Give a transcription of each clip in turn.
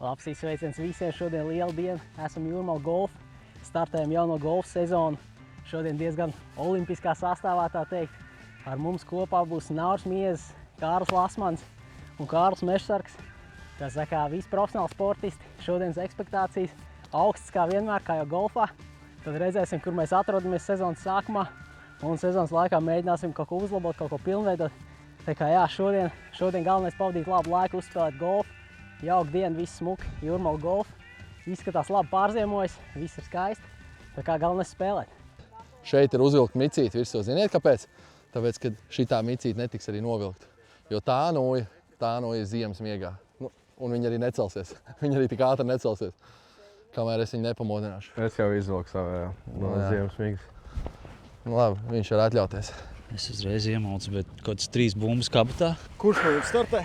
Labs izsveiciens visiem. Šodien liela diena. Esam Jūrmala Golf. Startējam jauno golfa sezonu. Šodien diezgan olimpiskā sastāvā, tā teikt. Ar mums kopā būs Nauris Miezis, Kārlis Lasmans un Kārlis Mežsargs. Tā saka, visi profesionāli sportisti. Šodienas ekspektācijas augstas kā vienmēr, kā jau golfā. Tad redzēsim, kur mēs atrodamies sezonas sākumā. Un sezonas laikā mēģināsim kaut ko uzlabot, kaut ko pilnveidot. Tā kā jā, šodien galvenais pavadīt labu laiku, uzspēlēt golfu. Jauka diena, viss smuki, Jūrmala Golf. Izskatās labi pārziemojis, viss ir skaisti. Tā kā galvenais spēlēt. Šeit ir uzvilkt micīti virsū. Ziniet, kāpēc? Tāpēc, ka šitā micīti netiks arī novilkt. Jo tā noja ziemas miegā. Nu, un viņa arī necelsies. Viņa arī tik ātri necelsies, kamēr es viņu nepamodināšu. Es jau izvilku savējā no ziemas miegas. Nu labi, viņš var atļauties. Es uzreiz iemaucu, bet kaut kāds 3 bumbas kabatā. Kurš man startē?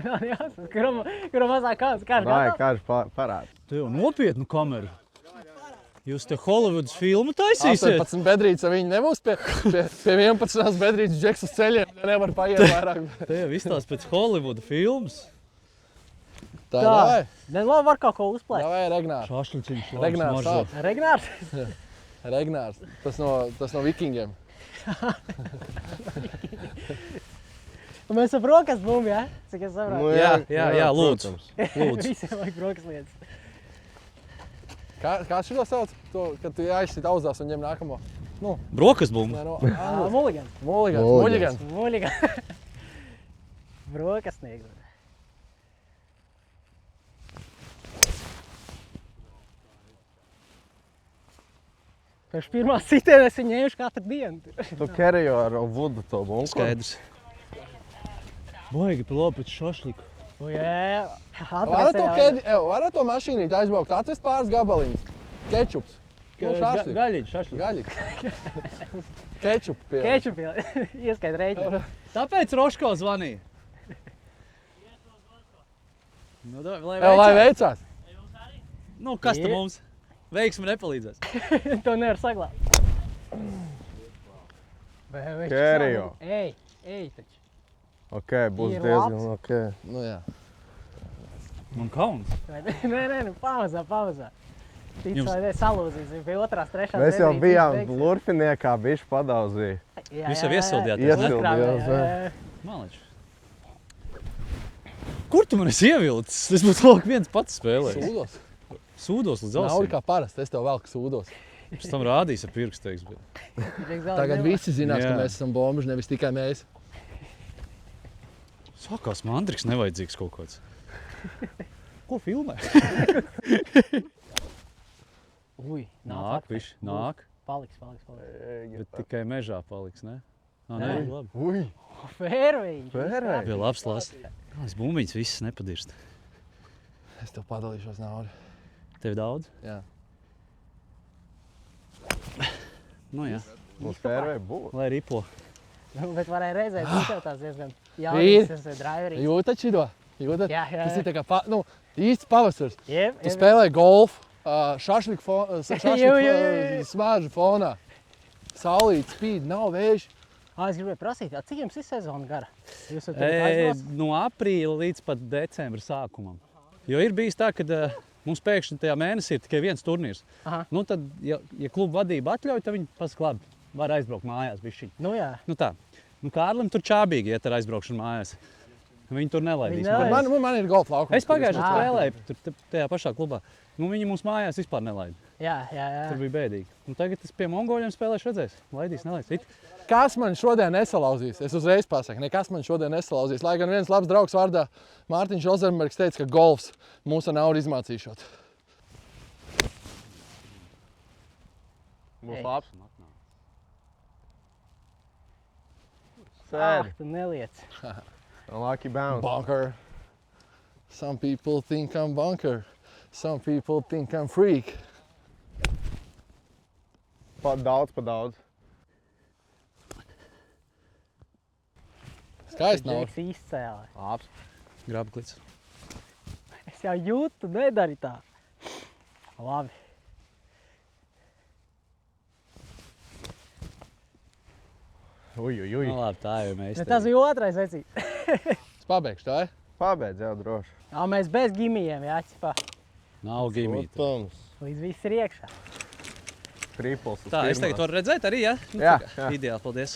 Nav jāsaka, kuram mazāk kāds Nē, Kārš parāda. Tu jau nopietnu kameru. Jūs te Hollywoodas filmu taisīsiet? 18 bedrītes, ja viņi nebūs pie 11 bedrītes džeks uz ceļiem, nevar paiet vairāk. Te jau izstās pēc Hollywooda filmas. Tā, davai. Ne, labi, var kaut ko uzplēt. Davai, Regnārs. Šašļiciņš labs Regnārs maržo. sāp. Regnārs? Regnārs. Tas no vikingiem. Mēs ar brokas bumbu, jā? Cik es saprotu? Jā, lūdzu. Visiem vajag brokas lietas. Kā šito sauc? Kad tu aizsit auzās un ņem nākamo? Nu, Brokas bumba. Muligans. Muligans. Muligans. Brokas sniegt. Pēc pirmās sitienes viņi ņēmuši katru dienu. Tu kerējo ar vudu to bunku. Skaidrs. Baigi labi pēc šašliku. Jā. Varat to mašīnīt aizbraukt, atvest pāris gabaliņus. Kečups. Gaļiņš. Gaļiņš. Kečup pie. Kečupi, ieskait rēķinu. Tāpēc Roško zvanīja. Nu, Lai veicās. Nu, kas te mums? Veiksmi nepalīdzēs. To nevar saglābt. Kerējo. Ej taču. Ok, būs Ir diezgan labs. ok. Nu jā. Man kauns. Nē, pauzā. Tic, Jums- vai ne, salūzīsim pie otrās, trešās. Mēs jau bedrītes, bijām beigsies. Lurfiniekā, bišķi padauzīja. Jūs jau iesildījāties, ne? Iesildījās, Malič. Kur tu man esi ievilcis? Es būtu vēl viens pats spēlējis. Sūdos. Sūdos līdz Nauri ausīm. kā parasti, es tev velku sūdos. Pēc tam rādīs ar pirkstu, teiks. Tagad visi zinās, ka Jā. mēs esam bombiši, nevis tikai mēs. Sākās mandriks nevajadzīgs kaut kāds. Ko filmē? Ui, Nāk, atpakaļ. viši, nāk. Paliks. Bet tikai mežā paliks, ne? Nē, labi. Ui, Fērvīgi. pērē. Bija labs lās. Es bumbiņas visas nepadirst. Es tev padalīšos, Nauri. Tev daudz? Jā. Nu jā, Mums pērē būs. lai ripo. Bet varēja reizēt, izskatās diezgan Vīri. jaunīgs, driverīgs. Jūtat šito? Jūtat? Jā. Tas ir tā kā, īsts pavasars. Jeb. Tu spēlē golfu, šašliku Jū. smāžu fonā. Saulīt spīd, nav vēži. Es gribēju prasīt, cik jums ir sezona gara? Jūs esat aizbrauc? No aprīļa līdz pat decembra sākumam. Jo ir bijis tā, ka mums pēkšņi tajā mēnesī ir tikai viens turnīrs. Aha. Nu tad, ja kluba vadība atļauj, tad viņi pasaka, labi, var aizbraukt mājās bišķiņ. Nu jā. Nu tā. Nu Kārlim tur čābīgi iet ar aizbraukšanu mājās. Viņi tur nelaidīs. Viņi nelaidīs. Man ir golfa laukums. Es pagājušajā Ā. spēlēju tur tajā pašā klubā. Nu viņi mums mājās vispār nelaida. Jā. Tur bija bēdīgi. Un tagad es pie mongoļiem spēlēšu, redzēs. Laidīs, nelaidīs. Kas man šodien nesalauzīs? Es uzreiz pasaku, nekas man šodien nesalauzīs. Lai gan viens labs draugs vārdā Mārtiņš Ozerbergs teica, ka golfs mūs ar Nauri izmācīšot. Būs labs. Ah, Sēdi. tu neliec. Lucky bounce. Bunker. Some people think I'm bunker. Some people think I'm freak. Pa daudz. Skaisti nav. Džeks izcēlē. Labs. Grābklits. Es jau jūtu, nedari tā. Labi. Ui. Nu labi, tā jau mēs. Bet tas bija otrais vecīt. Es pabeigšu, tā ir? pabeidz jau droši. Mēs bez gimijiem, jā, ķipā. Nav gimīta. Protams. Līdz viss ir iekšā. Tripols uz Tā, es tagad pirmās. varu redzēt arī, ja? Nu, Jā, tā kā, jā. Ideāli, paldies.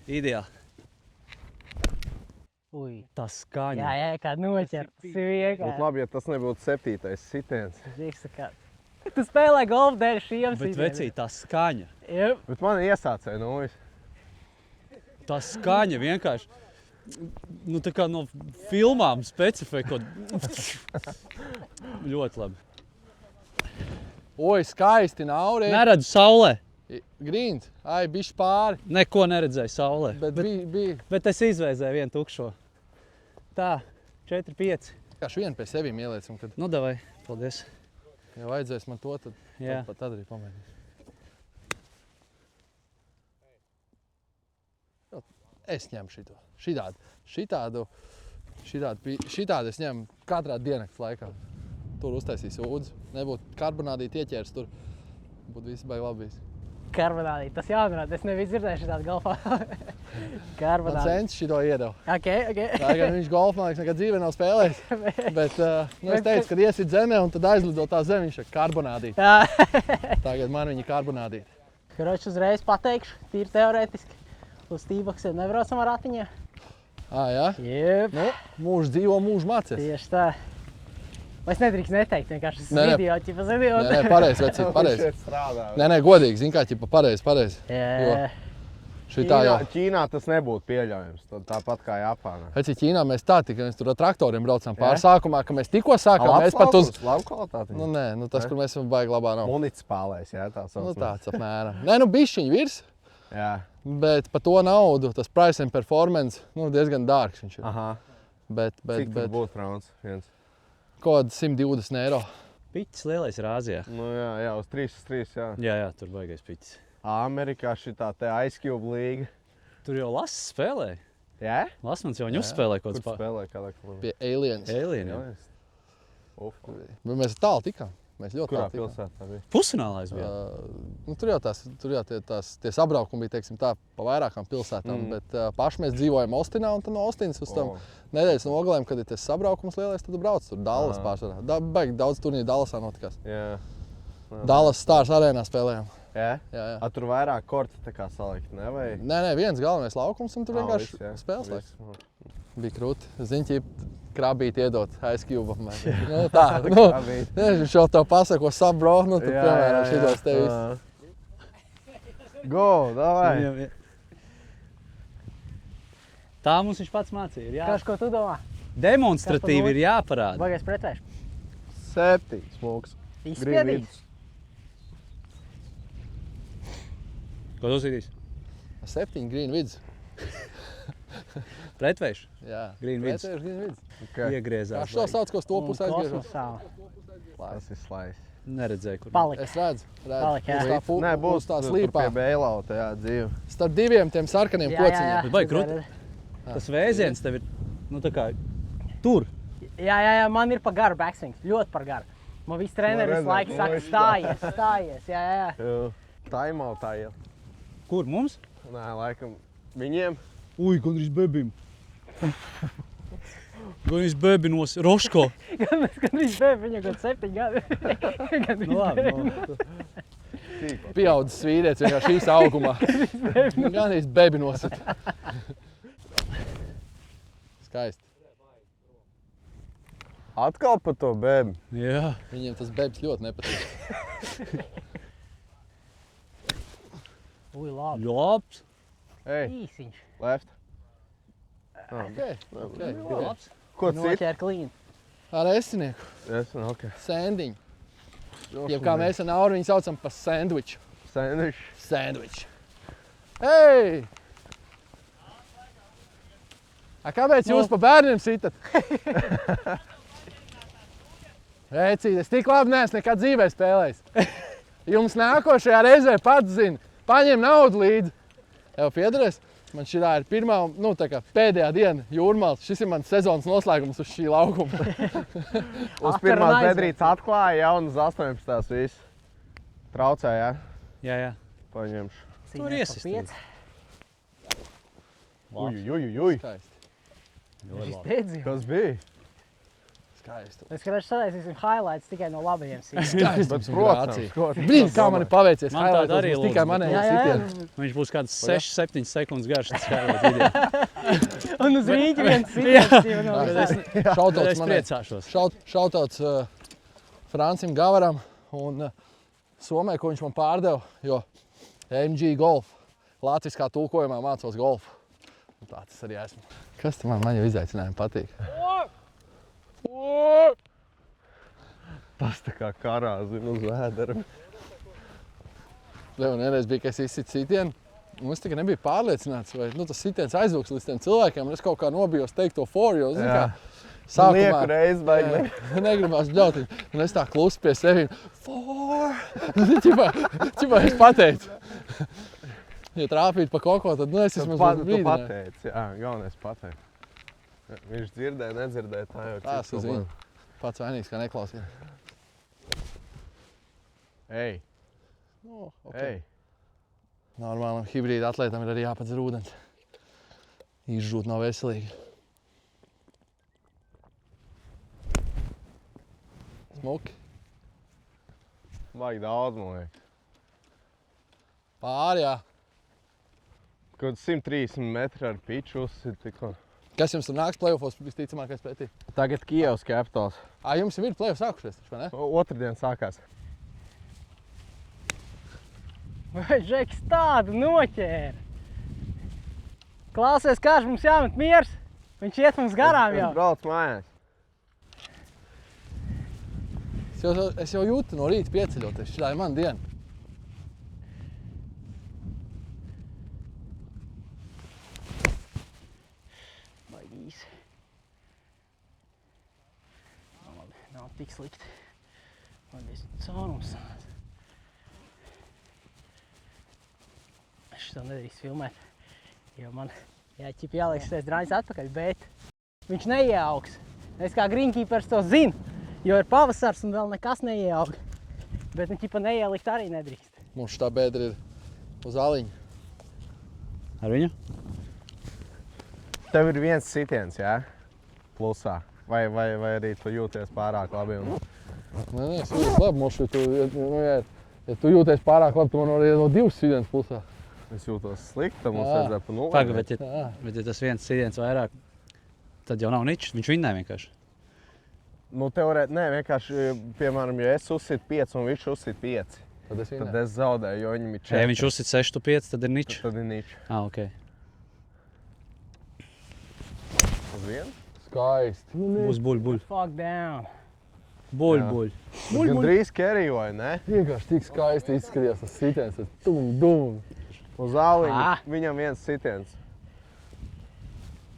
Ideāli. Ui. Tas skaņa. Jā, kā noķer. Tas ir vienkārši. Būtu labi, ja tas nebūtu 7. sitiens. Tu spēlē golfu dēļ šiem Bet vecī, tā skaņa. Jep. Bet man iesācēja nojas. Tā skaņa vienkārši. Nu, tā kā no filmām specifika. Ļoti labi. Oi, skaisti, Nauri. Neredzu saulē. Grīns, ai, bišķi pāri. Neko neredzēju saulē. Bet bija. Bet es izvēzēju vienu tukšo. Tā, 4-5. Kā vienu pie sevīm ieliec, un kad Nu, davai. Paldies. ja vajadzēs man to, Jā. tad arī pamēģinās. Es ņemu šito. Šitādu es ņemu katrā diennakts laikā. Tur uztaisīs ūdzi. Nebūtu karbonādīti ieķērs tur. Būtu viss baigi labi bijis. Karbonādīt, tas jāatcerās. Es nebiju dzirdējuši tādu golfā. Man Karbonādīt. cents šito iedeva. Ok. Tā kā viņš golfu, man liekas, nekad dzīvē nav spēlējis. Bet es teicu, kad iesit zemē un tad aizlido tā zeme, viņš ir karbonādīti. Jā. Tagad man viņi karbonādīti. Kroč uzreiz pateikšu, tīri teorētiski. Uz tībaksiem nebraucam ar ratiņiem. Jā? Jep. Nu, mūžs dzīvo, mūžs mācies. Tieši tā. Es nedrīkst neteikt, vienkārši tas Nē, nē. video, ķipa video. Nē, pareizi, vecīt, pareizi. Šeit strādā. Nē, godīgi, zin kā, ķipa, pareizi. Jā. Šitā jau. Ķīnā tas nebūtu pieļaujams. Tāpat kā Japānā. Vecīt, Ķīnā mēs tā tikai mēs tur ar traktoriem braucām pāri sākumā, ka mēs tikko sākām, mēs pat uz... Labu kvalitāti. Nu, nē, tas, kur mēs esam baigi labā nav. Municipālais, jā, tā sauc. Nu, tāds apmēram. Nē, nu, bišķiņ virs, Jā. bet pa to naudu, tas price and performance, nu, diezgan dārgs viņš ir. Aha. Bet Cik tur būtu frauns? Viens. kaut kādi 120 eiro. Piķis lielais ir Āzijā. Nu jā, uz 3-3, jā. Jā, tur baigais piķis. Amerikā šitā te Ice Cube līga. Tur jau Lass spēlē. Jā? Lasmans jau viņu uzspēlē kaut Kur kāds spēlē kādā klubā? Pie Aliens. Alien. Jā. Uf, Bet mēs tālu tikām. Mēs ļoti kurā tālu tikām. pilsētā bija? Pusfinālā es biju. Nu, tur jau tie sabraukumi bija, teiksim tā, pa vairākām pilsētām, bet paši mēs dzīvojam Ostinā un tad no Ostinas uz tam nedēļas nogalēm, kad ir tas sabraukums lielais, tad tu brauc tur Dallas pārsvarā. Baigi daudz turnīru Dallasā notikās. Jā. Dallas Stars arēnā spēlējām. Jā? Jā. A, tur vairāk korti tā kā salikt, ne? Vai? Nē, viens galvenais laukums un tur vienkārši Viss, jā. spēles laiks. Viss. Bija krūti. Ziņķi krabīt iedot Ice Cube apmēram. Nu, tā, nu, Krabīt. viņš jau tev pasako, sap bro, nu, tu piemēram šitos tevis. Go, davai! Jā. Tā mums viņš pats mācīja. Jā. Kāds, ko tu domā? Demonstratīvi ir jāparāda. Bagais pretvērš. 7 smūgs. Izspiedīs. Ko tu uzsīdīs? 7 green vids. Pretveiš. Jā. Green vids. Pretvērš green vids. Okay. Kā Iegriezās. šo sauc, ko uz to pusi aizgriežos? Tas ir slaids. Neredzēju, kur. Palik. Es redzu. Palik, jā. Nē, būs tā tur slīpā. pie Beilauta, jā, dzīve. Starp diviem tiem sarkaniem kociņiem. Bet baigi krūti. Tas vēziens tev ir, nu tā kā, tur. Jā, man ir par garu backswings. Ļoti par garu. Man viss treneris visu laiku saka, stājies. Jā. Timeoutā jau. Kur mums? Nē, laikam viņiem. Ui, gandrīz bebim. Gandrīz bebinos. Roško. Gan viņš bija, viņam gan 7 gadi. Nu labi, nu. Pieaudzis vīrietis vienkārši šīs augumā. Gan īsti bebi nosat. Skaisti. Atkal par to bebi. Jā. Viņiem tas bebis ļoti nepatīk. Ui, labi. Labs. Ej, Īsiņš. left. Okay. Labs. Ko cit? Noķēr klīni. Ar esinieku. Es, ok. Sēndiņu. Jeb kā mēs ar Nauru viņu saucam par sandviču. Sandwich. Sandviču. Hei! A, kāpēc jūs pa bērniem sitat? Vecīt, es tik labi neesmu nekad dzīvē spēlējis. Jums nākošajā reizē pats zina. Paņem naudu līdzi. Jau piederēs. Man šitā ir pirmā, nu tā kā pēdējā diena Jūrmāls. Šis ir mans sezonas noslēgums uz šī laukuma. Uz pirmās bedrītes atklāja jau un uz 18. viss. Traucēja, jā? Jā. Paņemšu. Tur iesis. Uj. Skaisti. Šis teidzījums. Kas bija? Skaisti. Es gribēju sataisīsim highlights tikai no labajiem sīkiem. Skaisti. Bet, protams, Brīd, kā man ir paveicies. Man tāda highlightos, arī mums tikai lūdzu. manējā Jā, jā. sitieni. Viņš būs kāds 6-7 sekundes garš. Tas highlight video. Un uz rīķi viens sīkums. Šautauts Es manai. priecāšos. Šautauts Francim Gavaram un Somē, ko viņš man pārdeva, jo MG Golf, latviskā tulkojumā mācos golfu. Un tā tas arī esmu. Kas te man jau izaicinājumi patīk? Tas tā kā karā, zinu, uz vēdera. Tev vienreiz bija, ka es izsitu sitienu, un es tikai nebiju pārliecināts, vai tas sitiens aizvilks līdz tiem cilvēkiem, un es kaut kā nobijos teikt to for, jo, zinu, kā Lieku reizi baigi. negribās bļautiņ. Un es tā klusu pie sevi, for! Ķipā es pateicu. Ja trāpīt pa kaut ko, tad es esmu Tu pateici, jā, galvenais pateici. Viņš dzirdēja, nedzirdēja, tā jau ir Tas cits uz viņu. problēma. Pats vainīgs, ka neklausīja. Ej, ej. Normālam hibrīda atlētam ir arī jāpadzer ūdens. Izžūt nav veselīgi. Smuki. Vajag daudz, man liekas. Pāri, jā. Kaut 130 metri ar piču uzsit tikko. Kas jums tur nāks play-offos visticamākais pretī? Tagad Kijevs Capitals. Jums jau ir play-off sākušies, taču, vai ne? Otrdien sākās. Vai Žeks tādu noķēra? Klausies, kāds mums jāmet miers. Viņš iet mums garām jau. Es braucu mājās. Es jau jūtu no rīta pieceļoties, šī ir man diena. Nav tik slikti. Man ir caurums. Es to nedrīkst filmēt, jo man jāliek šitais drāņas atpakaļ, bet viņš neieaugs. Es kā greenkeepers to zinu, jo ir pavasars un vēl nekas neieaug. Bet ķipa neielikt arī nedrīkst. Mums šitā bēdra ir uz aliņa. Ar viņu? Tev ir viens sitiens, jā? Plusā. Vai arī tu jūties pārāk labi? Nē, es jūtos labi. Ja tu jūties pārāk labi, tu man var iedot 2 sitienus plusā. Es jūtos slikti, mums vajadzēja pa nulli. Pagaid, bet ja tas viens sitiens vairāk, tad jau nav ničs. Viņš vinnē vienkārši. Nu, vienkārši, piemēram, ja es uzsitu 5 un viņš uzsit 5, tad es zaudēju, jo viņam ir 4. Ja viņš uzsit 6, tu 5, tad ir ničs. Tad ir ničs. Ok. Uz vienu? Skaisti. Būs buļ. Fuck down. Buļ. Gandrīz kerījoja, ne? Vienkārši tik skaisti izskatījās tas sitiens, tas dum. Uz āliņa viņam viens sitiens.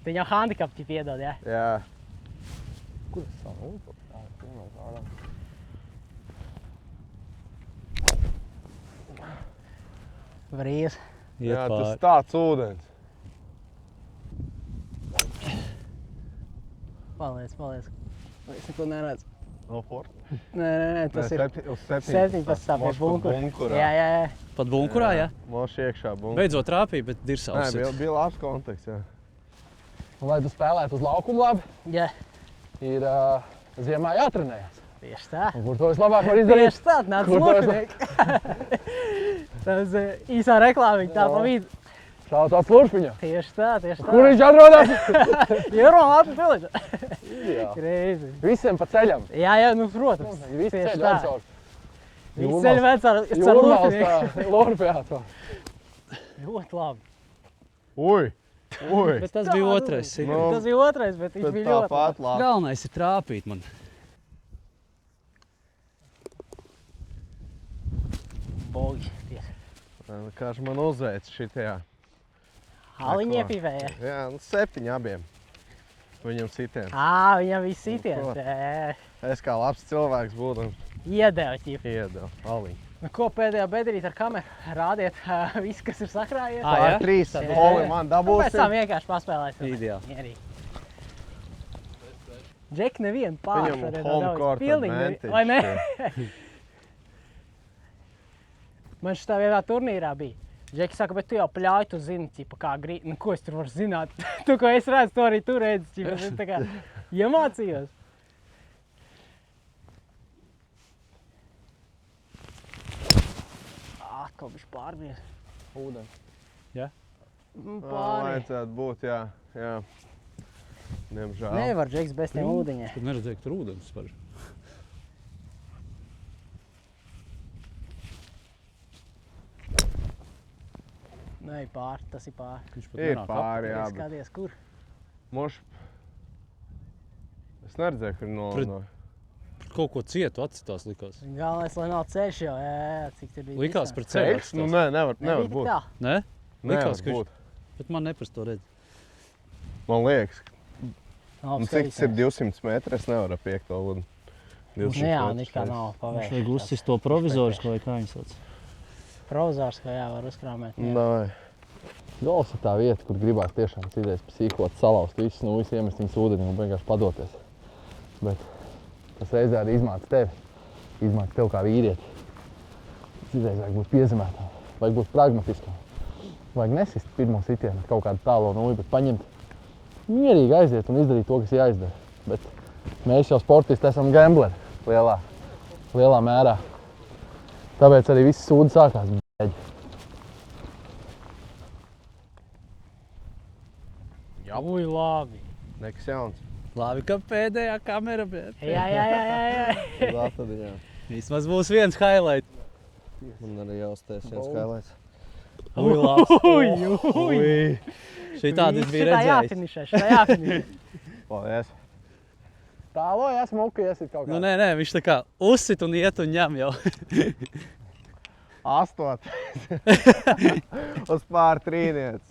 Viņam handikapu piedod, jā? Jā. Kur es savu? Vrīz. Jā, tas tāds ūdens. Paliec. Es neko neredzu. No forta? Nē, tas ir Uz 17. pie bunkurā. Jā. Pat bunkurā, jā? Moši iekšā bunkurā. Beidzot trāpīja, bet dirsā Nē, uzsit. bija labs konteksts, jā. Un, lai tu spēlētu uz laukumu labi, Jā, ir ziemā jātrenējas. tieši tā. Un kur to vislabāk var izdarīt? Tieši tā, nāc Kur to lokunieki. Tas īsā reklāmiņa tā pa vidu. Šautauts Lurpiņā. Tieši tā. Kur viņš atrodas? Jūrmā Latvijas pilīte. Jā. Crazy. Visiem pa ceļam. Jā, nu, protams. Visi Tieši ceļi tā. atcaur. Visi ceļi ved caur Jūrmāls Lurpinieku. tā Lurpijā to. Ļoti labi. Ui! Bet tas bija otrais sitiens. Nu, Tas bija otrais, bet viņš Tad bija ļoti tāpat labi. Galvenais ir trāpīt man. bogi. Kāds man uzveic šitajā. Aliņi iepīvēja. Jā, 7 abiem. Viņam sitiens. Viņam viss sitiens. Ko? Es kā labs cilvēks būtu Iedeva ķipi. iedevu aliņu. Nu, ko pēdējā bedrīt ar kameru? Rādiet viss, kas ir sakrājies. Jā? Tā ir 3 holi man Un pēc tam dabūsim. vienkārši paspēlēsim. Ideāli. Mierīgi. Džek nevienu pār Viņam šodien home nav court pilnīgi, advantage. vai ne? Man šitā vienā turnīrā bija. Džeki saka, bet tu jau pļauj, tu zini, ķipa, kā grib. Nu, ko es tur varu zināt? Tu, ko es redzu, to arī tu redzi, ķipa. Es tā kā iemācījos. Atkal bišķi pārbies. Ūdens. Ja? Pāri. Vajadzētu būt, jā. Diemžēl. Nevar, Džeks, bez tiem ūdeņiem. Tur neredzēju, ka tur ūdens var. Nē, pāri, tas ir pāri. Viņš pat Ir nenāk pāri, jā. Skaties, kur? Moš... Es neredzēju, kur no... Kaut ko cietu atcitās likās. Galvenais, lai nav ceļš jau, jā, cik tur bija. Likās par ceļu Ceļš? Nu, nē, nevar būt. Tā. Ne? Likās, Nevar ka būt. Bet man neprast to redz. Man liekas, Nav nu, cik tas ir 200 metri, es nevaru piekt to ūdeni. Jā, un it kā nav Viņš pavērst. vajag uzsist to provizorisko, vai kā viņi sauc. Provizors, ka jā, var uzkrāmēt. Nē. Golfs ir tā vieta, kur gribās tiešām citreiz psīkot, salauzt visus nūjas, iemest viņus ūdenī un vienkārši padoties. Bet tas reizē arī izmāca tev kā vīrieti. Citreiz vajag būt piezemētām, vajag būt pragmatiskām. Vajag nesist pirmo sitienu kaut kādu tālo nūju, bet paņemt mierīgi aiziet un izdarīt to, kas jāizdara. Bet mēs jau sportisti esam gambleri lielā mērā. Tāpēc arī viss sūdi sākās, bēģi. Ui, labi. Nekas jauns. Labi, ka pēdējā kamera, bet... Jā. Latadiņā. Vismaz būs viens highlight. Man arī jāuztais viens highlights. Ui, labs. Ui. Šitādi es biju Šitā redzējis. jāfinišē, šitā jāfinišē. Paldies. Tāloj, esmu muka, iesit kaut kā. Nu, nē, viņš tā kā uzsit un iet un ņem jau. 8. Uz pār trīnietes.